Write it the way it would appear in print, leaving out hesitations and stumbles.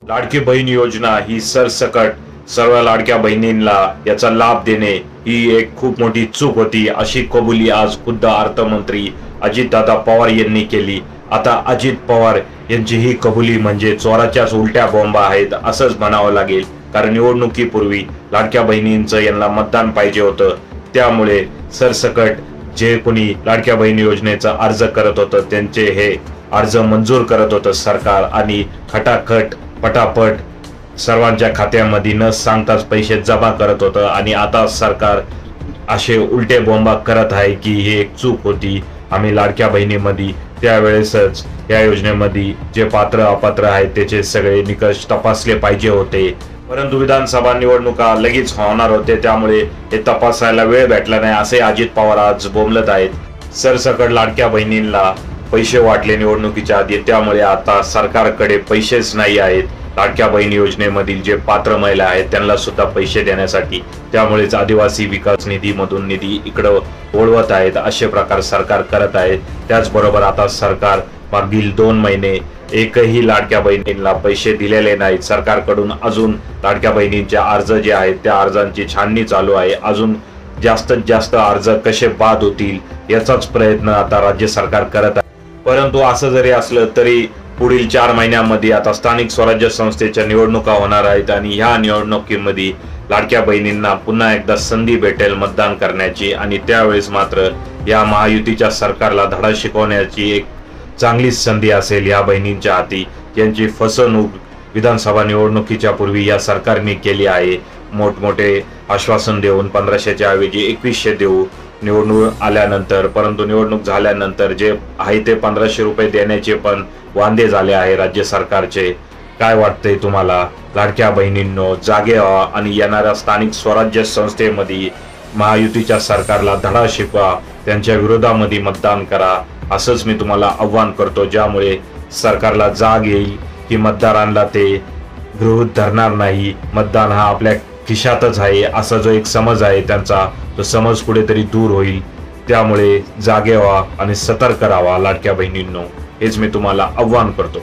लाडकी बहीण योजना ही सरसकट सर्व लाडक्या बहिणींना याचा लाभ देणे ही एक खूप मोठी चूक होती, अशी कबुली आज खुद्द अर्थमंत्री अजितदादा पवार यांनी केली। आता अजित पवार यांची ही कबुली म्हणजे चोराच्याच उलट्या बॉम्ब आहेत असंच म्हणावं लागेल, कारण निवडणुकीपूर्वी लाडक्या बहिणींचं यांना मतदान पाहिजे होतं। त्यामुळे सरसकट जे कोणी लाडक्या बहीण योजनेचा अर्ज करत होतं त्यांचे हे अर्ज मंजूर करत होतं सरकार, आणि खटाखट पटापट सर्वांच्या खात्यामध्ये न सांगताच पैसे जमा करत होतं। आणि आता सरकार असे उलटे बॉम्बा करत आहे की ही एक चूक होती, आम्ही लाडक्या बहिणीमध्ये त्यावेळेसच या योजनेमध्ये जे पात्र अपात्र आहेत त्याचे सगळे निकष तपासले पाहिजे होते, परंतु विधानसभा निवडणुका लगेच होणार होते त्यामुळे हे तपासायला वेळ भेटला नाही असे अजित पवार आज बोंबलत आहेत। सरसकट लाडक्या बहिणींना पैसे वाटले निवडणुकीच्या आधी, त्यामुळे आता सरकारकडे पैसेच नाही आहेत लाडक्या बहीण योजनेमधील जे पात्र महिला आहेत त्यांना सुद्धा पैसे देण्यासाठी। त्यामुळेच आदिवासी विकास निधीमधून निधी इकडं वळवत आहेत, असे प्रकार सरकार करत आहे। त्याचबरोबर आता सरकार मागील 2 महिने एकही लाडक्या बहिणींना पैसे दिलेले नाहीत। सरकारकडून अजून लाडक्या बहिणींचे अर्ज जे आहेत त्या अर्जांची छाननी चालू आहे, अजून जास्तीत जास्त अर्ज कसे बाद होतील याचाच प्रयत्न आता राज्य सरकार करत आहे। परंतु असं जरी असलं तरी पुढील 4 महिन्यांमध्ये आता स्थानिक स्वराज्य संस्थेच्या निवडणुका होणार आहेत, आणि ह्या निवडणुकीमध्ये लाडक्या बहिणींना पुन्हा एकदा संधी भेटेल मतदान करण्याची, आणि त्यावेळेस मात्र या महायुतीच्या सरकारला धडा शिकवण्याची एक चांगलीच संधी असेल या बहिणींच्या हाती, यांची फसवणूक विधानसभा निवडणुकीच्या पूर्वी या सरकारने केली आहे। मोठमोठे आश्वासन देऊन 1500च्या ऐवजी 2100 देऊ निवडणूक आल्यानंतर, परंतु निवडणूक झाल्यानंतर जे आहे ते 1500 रुपये देण्याचे पण वांदे झाले आहे राज्य सरकारचे। काय वाटतंय तुम्हाला? लाडक्या बहिणींनो, जागे व्हा आणि येणाऱ्या स्थानिक स्वराज्य संस्थेमध्ये महायुतीच्या सरकारला धडा शिकवा, त्यांच्या विरोधामध्ये मतदान करा, असंच मी तुम्हाला आव्हान करतो, ज्यामुळे सरकारला जाग येईल की मतदारांना ते गृहीत धरणार नाही, मतदान हा आपल्या खिशातच आहे असा जो एक समज आहे त्यांचा, तो समज कुठेतरी दूर होईल। त्यामुळे जागे व्हा आणि सतर्क राहा लाडक्या बहिणींनो, हेच मी तुम्हाला आव्हान करतो।